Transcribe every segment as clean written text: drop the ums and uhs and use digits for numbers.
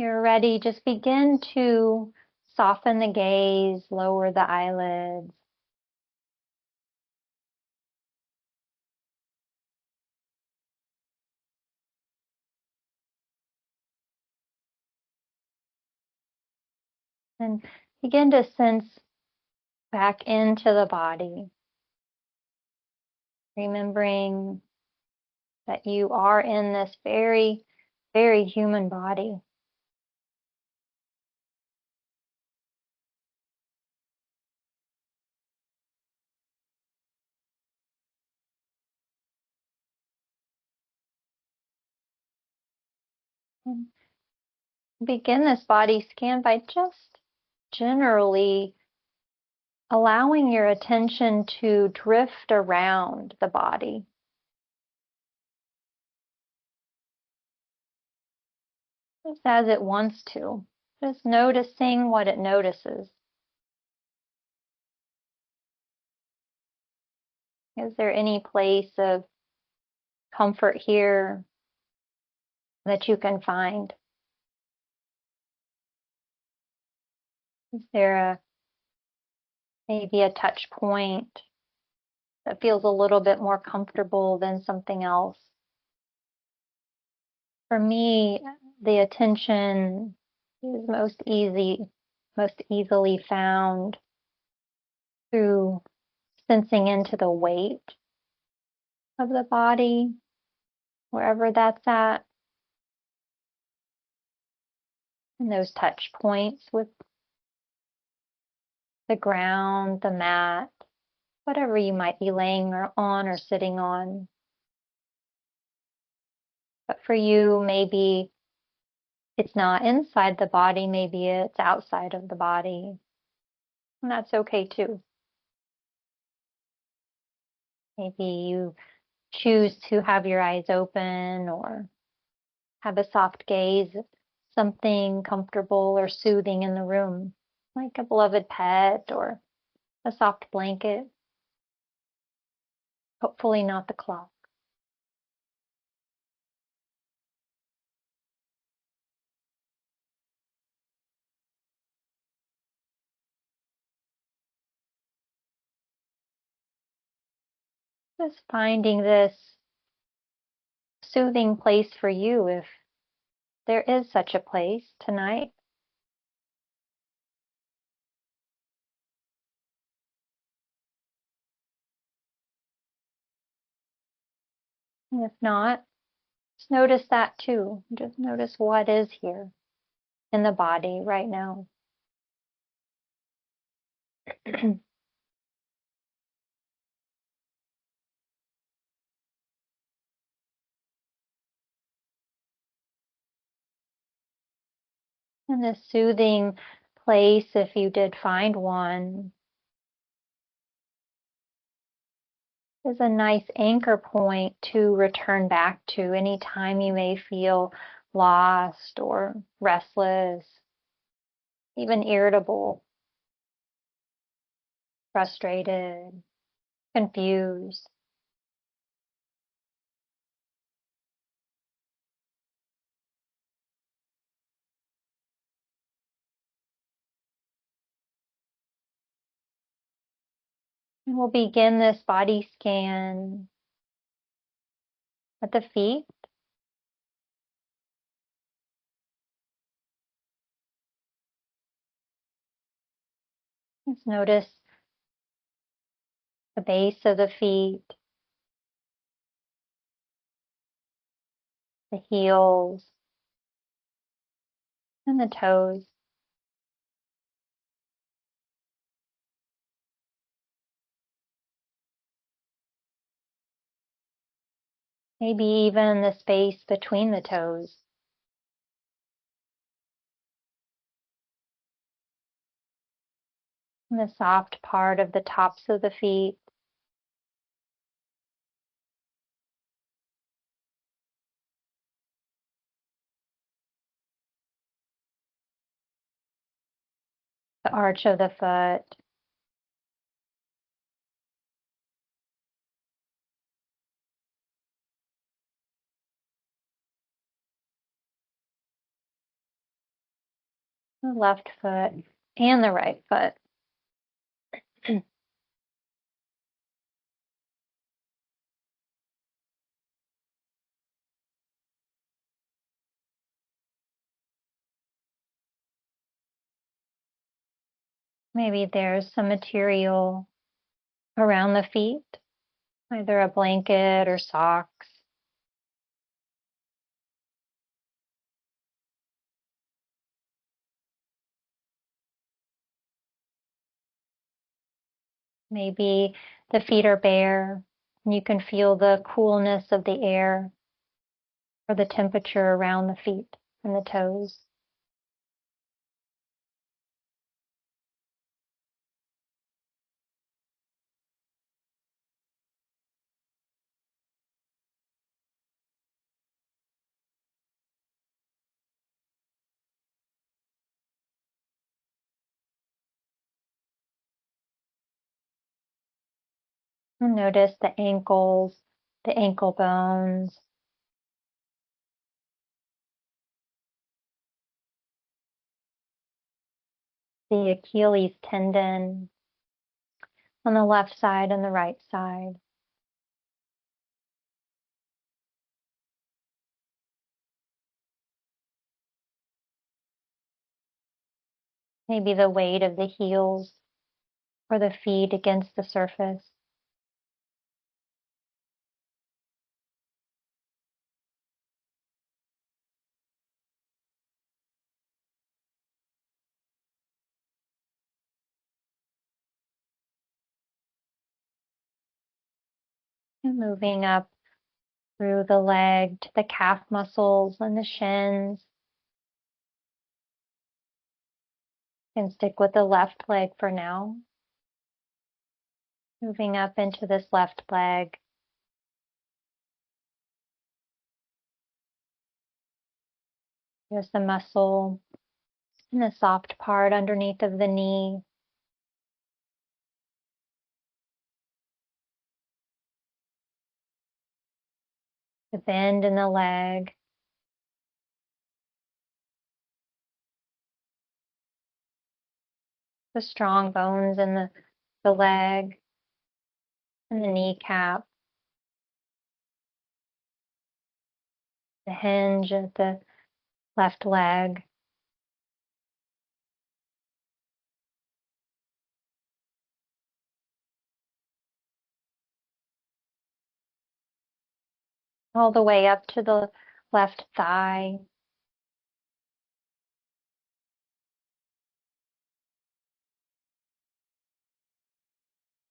you're ready, just begin to soften the gaze, lower the eyelids. And begin to sense back into the body, remembering that you are in this very, very human body. And begin this body scan by just generally allowing your attention to drift around the body. Just as it wants to. Just noticing what it notices. Is there any place of comfort here that you can find? Is there maybe a touch point that feels a little bit more comfortable than something else? For me, the attention is most easily found through sensing into the weight of the body, wherever that's at, and those touch points with the ground, the mat, whatever you might be laying on or sitting on. But for you, maybe it's not inside the body, maybe it's outside of the body. And that's okay too. Maybe you choose to have your eyes open or have a soft gaze, something comfortable or soothing in the room, like a beloved pet or a soft blanket. Hopefully not the clock. Just finding this soothing place for you if there is such a place tonight. And if not, just notice that too. Just notice what is here in the body right now. And this soothing place, if you did find one, is a nice anchor point to return back to anytime you may feel lost or restless, even irritable, frustrated, confused. And we'll begin this body scan at the feet. Just notice the base of the feet, the heels, and the toes. Maybe even the space between the toes. And the soft part of the tops of the feet. The arch of the foot. the left foot and the right foot. Maybe there's some material around the feet, either a blanket or socks. Maybe the feet are bare and you can feel the coolness of the air or the temperature around the feet and the toes. And notice the ankles, the ankle bones, the Achilles tendon on the left side and the right side. Maybe the weight of the heels or the feet against the surface. And moving up through the leg to the calf muscles and the shins. And stick with the left leg for now. Moving up into this left leg. There's the muscle in the soft part underneath of the knee. The bend in the leg. The strong bones in the leg and the kneecap. The hinge at the left leg. All the way up to the left thigh.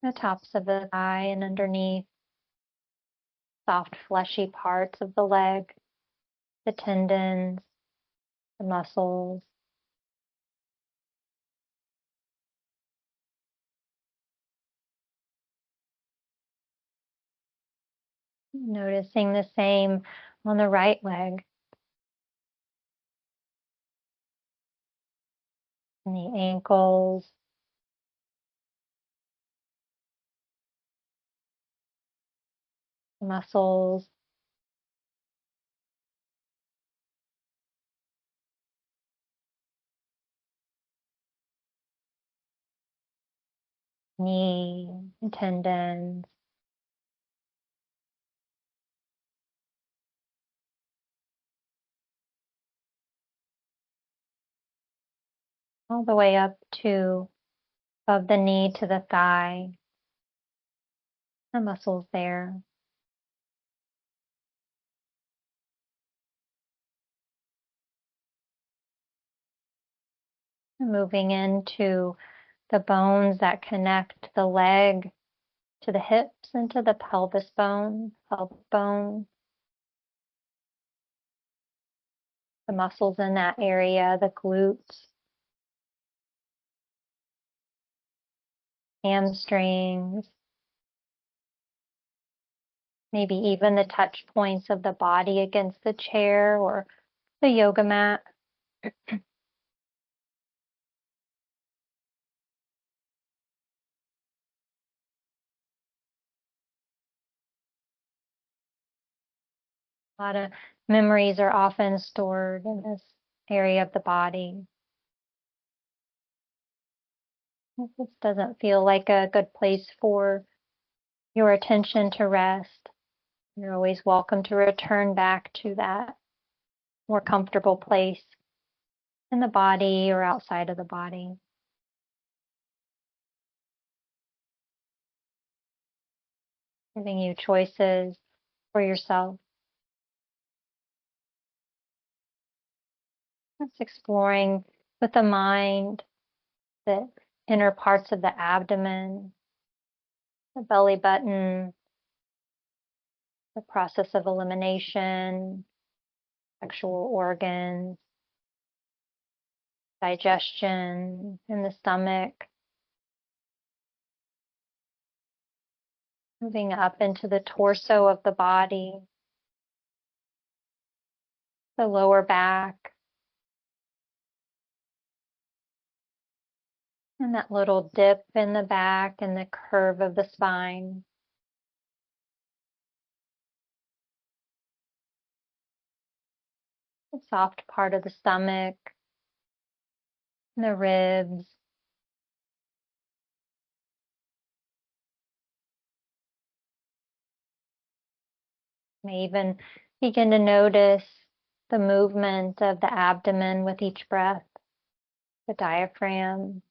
The tops of the thigh and underneath. Soft fleshy parts of the leg. The tendons. The muscles. Noticing the same on the right leg. And the ankles. The muscles. Knee and tendons. All the way up to above the knee to the thigh. The muscles there. And moving into the bones that connect the leg to the hips and to the pelvis bone, pelvic bone. The muscles in that area, the glutes, hamstrings, maybe even the touch points of the body against the chair or the yoga mat. A lot of memories are often stored in this area of the body. If this doesn't feel like a good place for your attention to rest, you're always welcome to return back to that more comfortable place in the body or outside of the body. Giving you choices for yourself. Just exploring with the mind the inner parts of the abdomen, the belly button, the process of elimination, sexual organs, digestion in the stomach, moving up into the torso of the body, the lower back, and that little dip in the back and the curve of the spine. The soft part of the stomach, and the ribs. You may even begin to notice the movement of the abdomen with each breath, the diaphragm.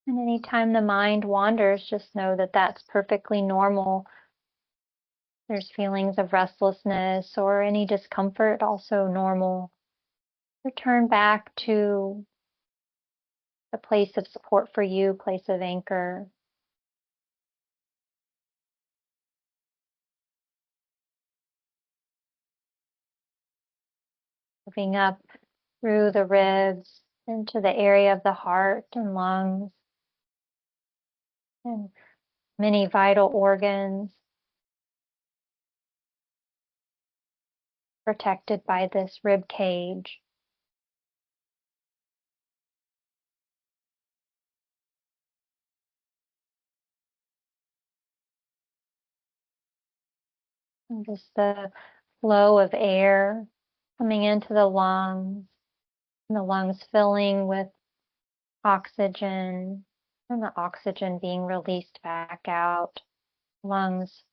And anytime the mind wanders, just know that that's perfectly normal. There's feelings of restlessness or any discomfort, also normal. Return back to the place of support for you, place of anchor. Moving up through the ribs into the area of the heart and lungs and many vital organs protected by this rib cage. And just the flow of air coming into the lungs, and the lungs filling with oxygen, and the oxygen being released back out. Lungs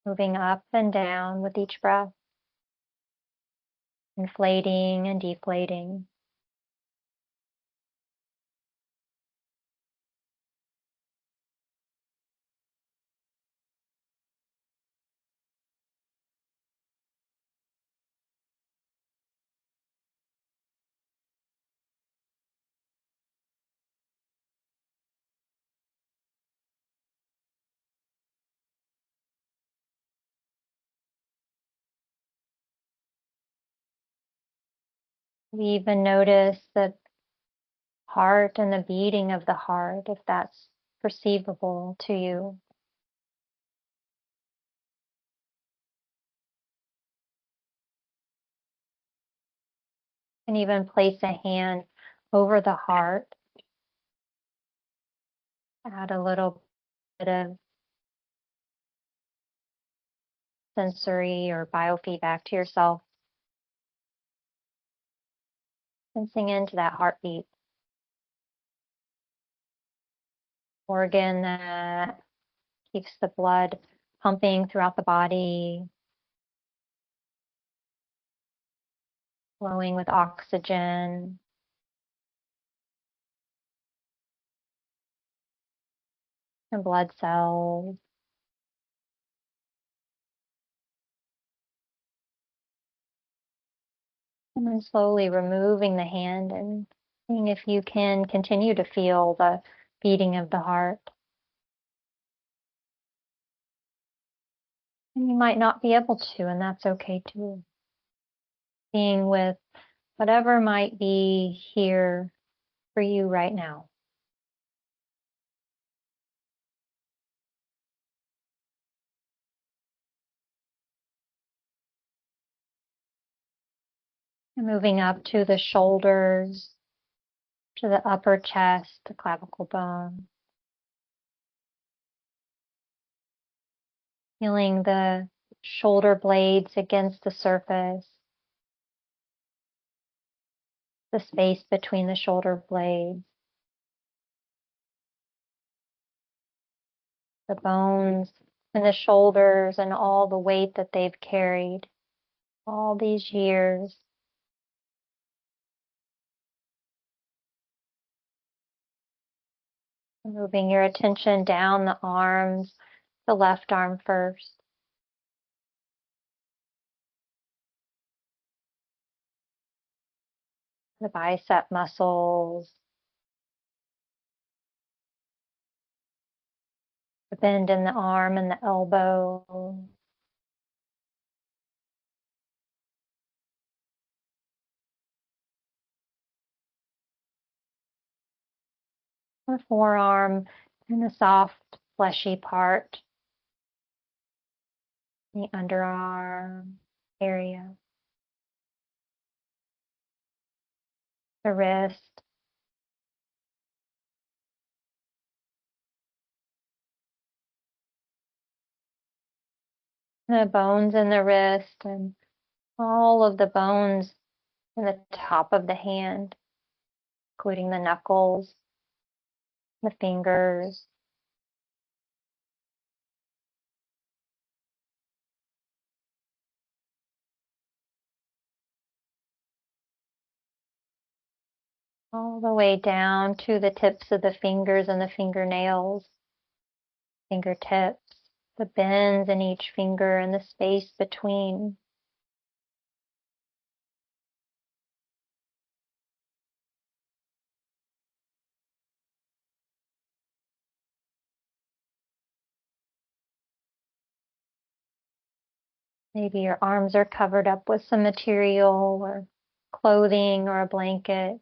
moving up and down with each breath, inflating and deflating. We even notice the heart and the beating of the heart, if that's perceivable to you. And even place a hand over the heart. Add a little bit of sensory or biofeedback to yourself. Sensing into that heartbeat. Organ that keeps the blood pumping throughout the body, flowing with oxygen. And blood cells. And then slowly removing the hand and seeing if you can continue to feel the beating of the heart. And you might not be able to, and that's okay too. Being with whatever might be here for you right now. And moving up to the shoulders, to the upper chest, the clavicle bone. Feeling the shoulder blades against the surface, the space between the shoulder blades, the bones and the shoulders and all the weight that they've carried all these years. Moving your attention down the arms, the left arm first. The bicep muscles, the bend in the arm and the elbow. The forearm and the soft, fleshy part, the underarm area, the wrist, the bones in the wrist, and all of the bones in the top of the hand, including the knuckles, the fingers. All the way down to the tips of the fingers and the fingernails, fingertips, the bends in each finger and the space between. Maybe your arms are covered up with some material or clothing or a blanket.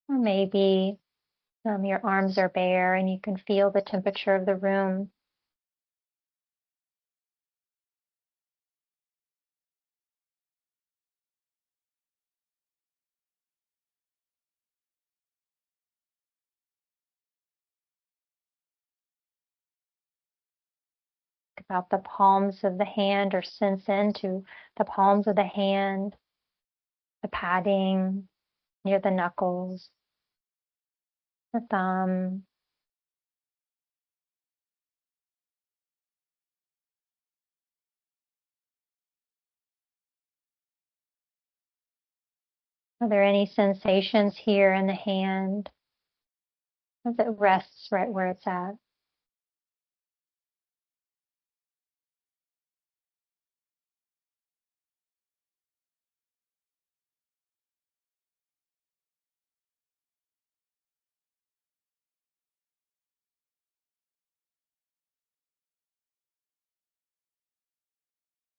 Or maybe your arms are bare and you can feel the temperature of the room. About the palms of the hand, or sense into the palms of the hand, the padding near the knuckles, the thumb. Are there any sensations here in the hand as it rests right where it's at?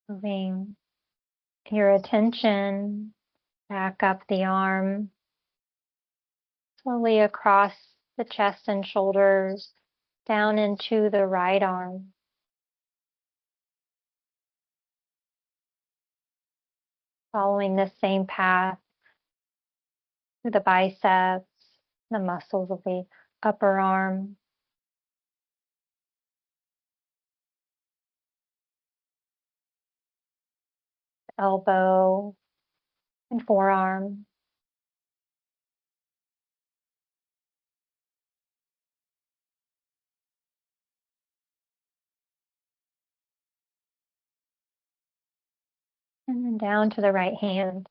Moving your attention back up the arm, slowly across the chest and shoulders, down into the right arm. Following the same path through the biceps, the muscles of the upper arm, elbow, and forearm. And then down to the right hand.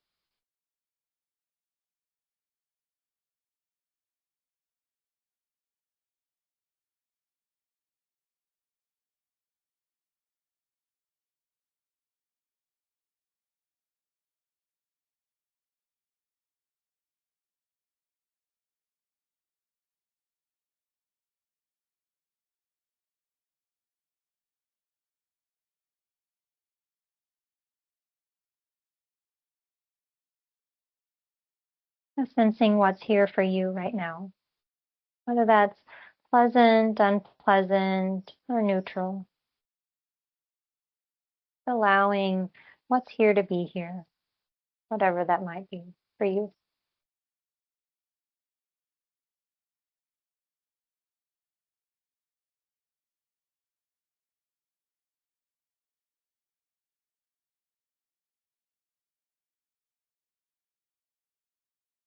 Sensing what's here for you right now, whether that's pleasant, unpleasant, or neutral. Allowing what's here to be here. whatever that might be for you.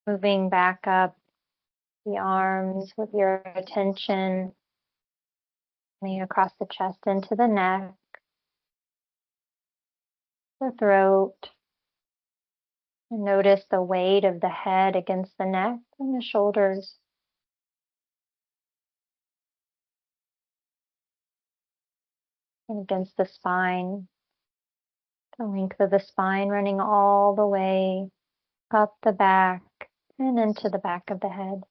Moving back up the arms with your attention, coming across the chest into the neck, the throat, and notice the weight of the head against the neck and the shoulders. And against the spine, the length of the spine running all the way up the back and into the back of the head.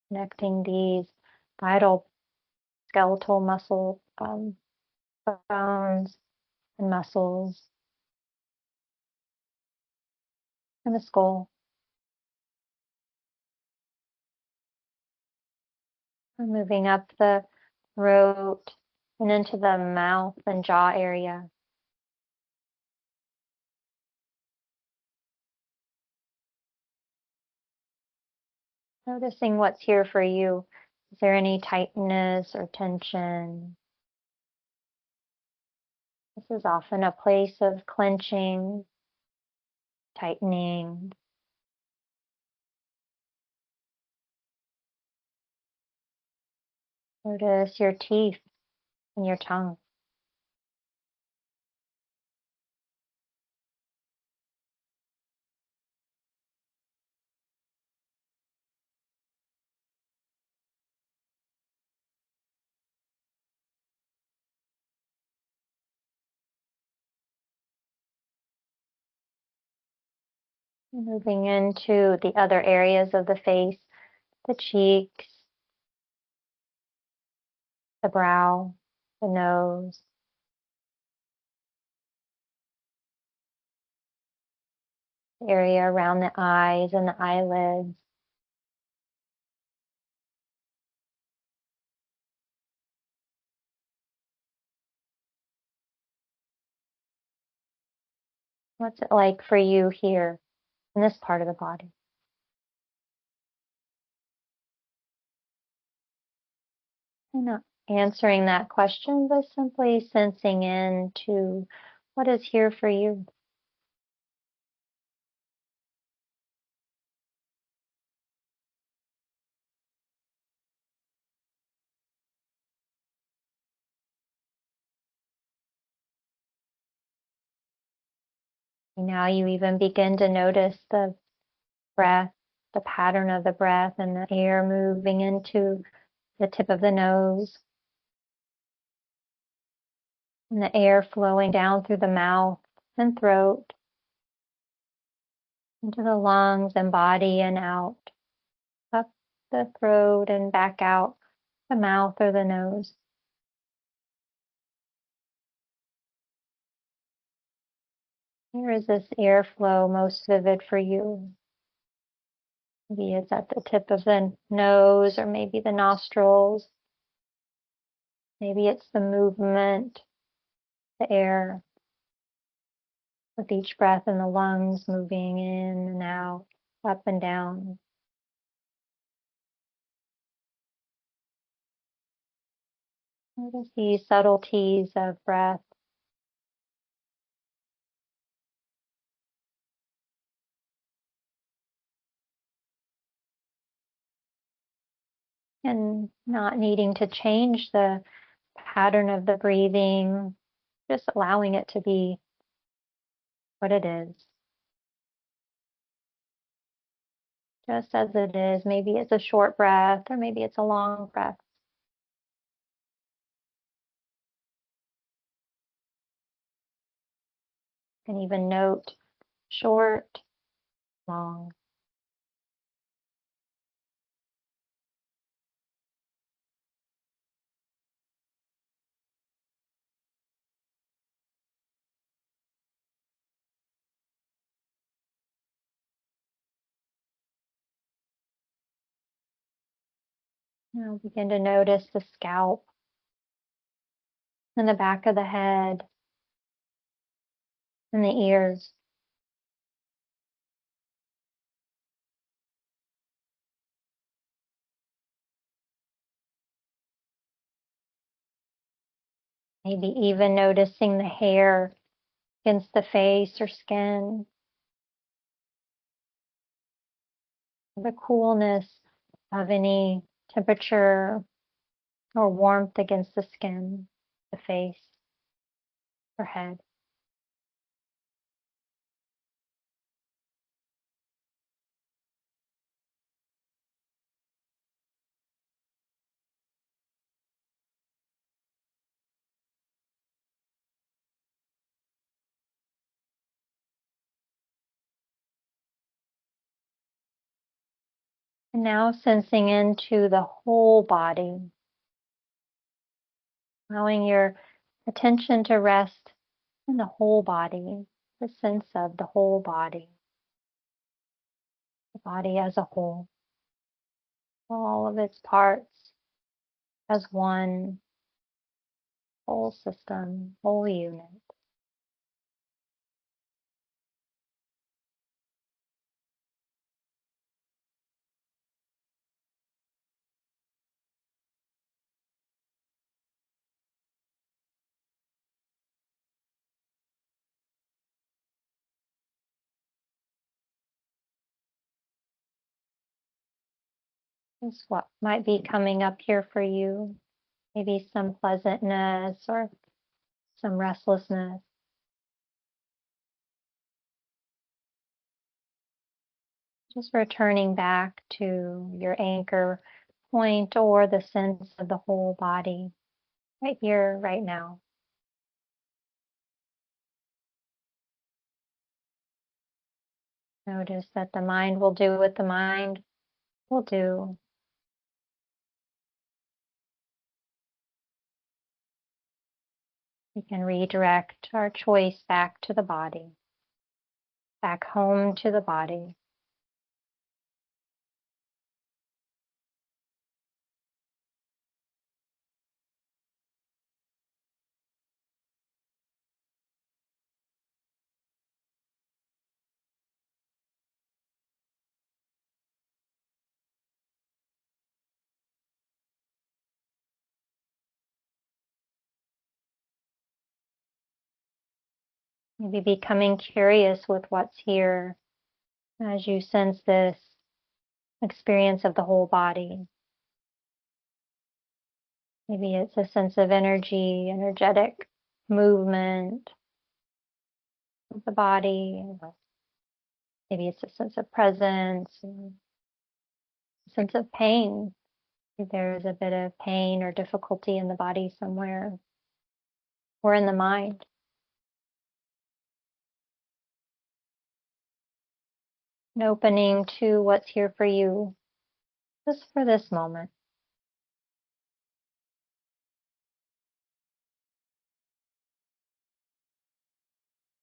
Connecting these vital skeletal muscle bones and muscles and the skull. We're moving up the throat and into the mouth and jaw area. Noticing what's here for you. Is there any tightness or tension? This is often a place of clenching, tightening. Notice your teeth and your tongue. Moving into the other areas of the face, the cheeks, the brow, the nose, the area around the eyes and the eyelids. What's it like for you here in this part of the body? I'm not answering that question, but simply sensing into what is here for you. Now you even begin to notice the breath, the pattern of the breath and the air moving into the tip of the nose and the air flowing down through the mouth and throat into the lungs and body and out, up the throat and back out the mouth or the nose. Where is this airflow most vivid for you? Maybe it's at the tip of the nose or maybe the nostrils. Maybe it's the movement, the air with each breath in the lungs moving in and out, up and down. Notice these subtleties of breath. And not needing to change the pattern of the breathing, just allowing it to be what it is. Just as it is. Maybe it's a short breath or maybe it's a long breath. You can even note short, long. Now begin to notice the scalp and the back of the head. and the ears. Maybe even noticing the hair against the face or skin, the coolness of any temperature or warmth against the skin, the face, or head. And now sensing into the whole body, allowing your attention to rest in the whole body, the sense of the whole body, the body as a whole, all of its parts as one whole system, whole unit. Is what might be coming up here for you. Maybe some pleasantness or some restlessness. Just returning back to your anchor point or the sense of the whole body right here, right now. Notice that the mind will do what the mind will do. We can redirect our choice back to the body, back home to the body. Maybe becoming curious with what's here as you sense this experience of the whole body. Maybe it's a sense of energy, energetic movement of the body. Maybe it's a sense of presence, a sense of pain. If there's a bit of pain or difficulty in the body somewhere or in the mind. An opening to what's here for you just for this moment.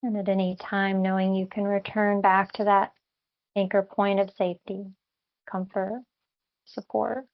And at any time, knowing you can return back to that anchor point of safety, comfort, support.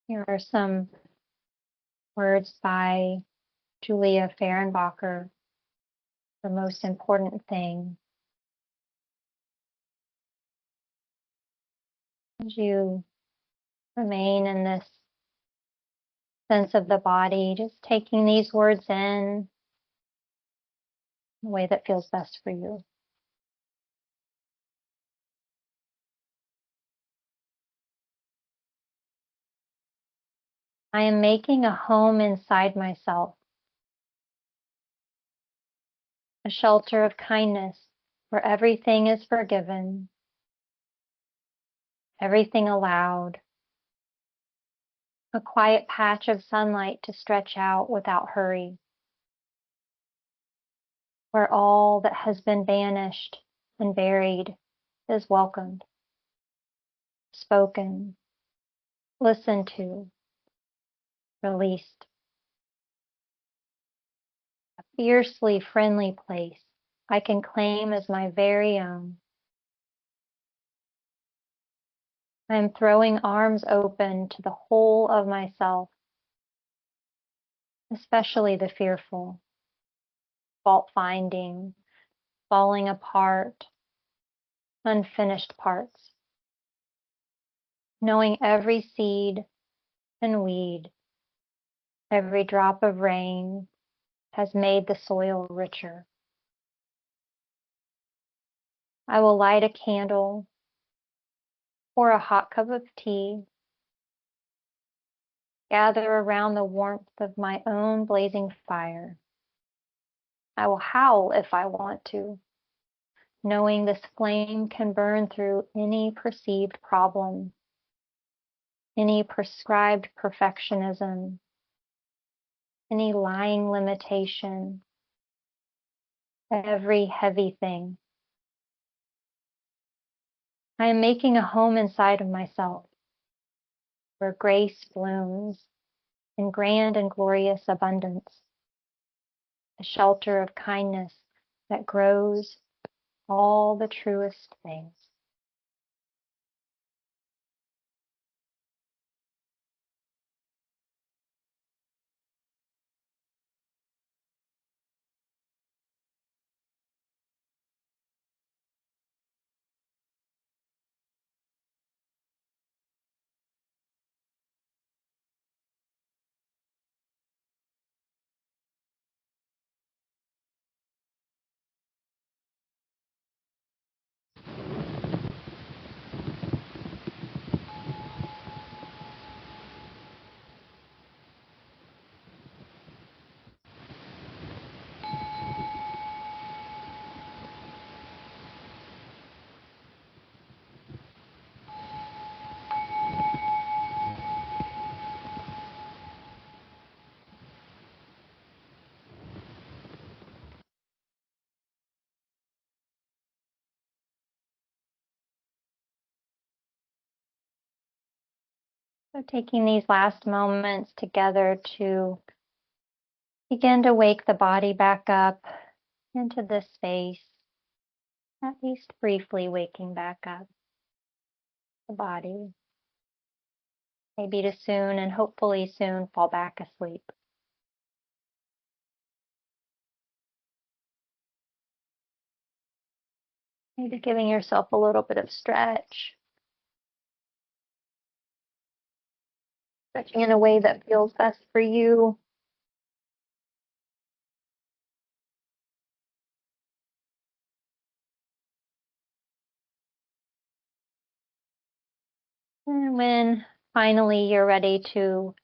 Here are some words by Julia Fehrenbacher. The most important thing as you remain in this sense of the body, just taking these words in the way that feels best for you. I am making a home inside myself, a shelter of kindness where everything is forgiven, everything allowed, a quiet patch of sunlight to stretch out without hurry, where all that has been banished and buried is welcomed, spoken, listened to, released. A fiercely friendly place I can claim as my very own. I am throwing arms open to the whole of myself, especially the fearful, fault-finding, falling apart, unfinished parts, knowing every seed and weed, every drop of rain has made the soil richer. I will light a candle, pour a hot cup of tea, gather around the warmth of my own blazing fire. I will howl if I want to, knowing this flame can burn through any perceived problem, any prescribed perfectionism, any lying limitation, every heavy thing. I am making a home inside of myself, where grace blooms in grand and glorious abundance, a shelter of kindness that grows all the truest things. So taking these last moments together to begin to wake the body back up into this space, at least briefly waking back up the body, maybe to soon and hopefully soon fall back asleep. Maybe giving yourself a little bit of stretch, stretching in a way that feels best for you. And when finally you're ready to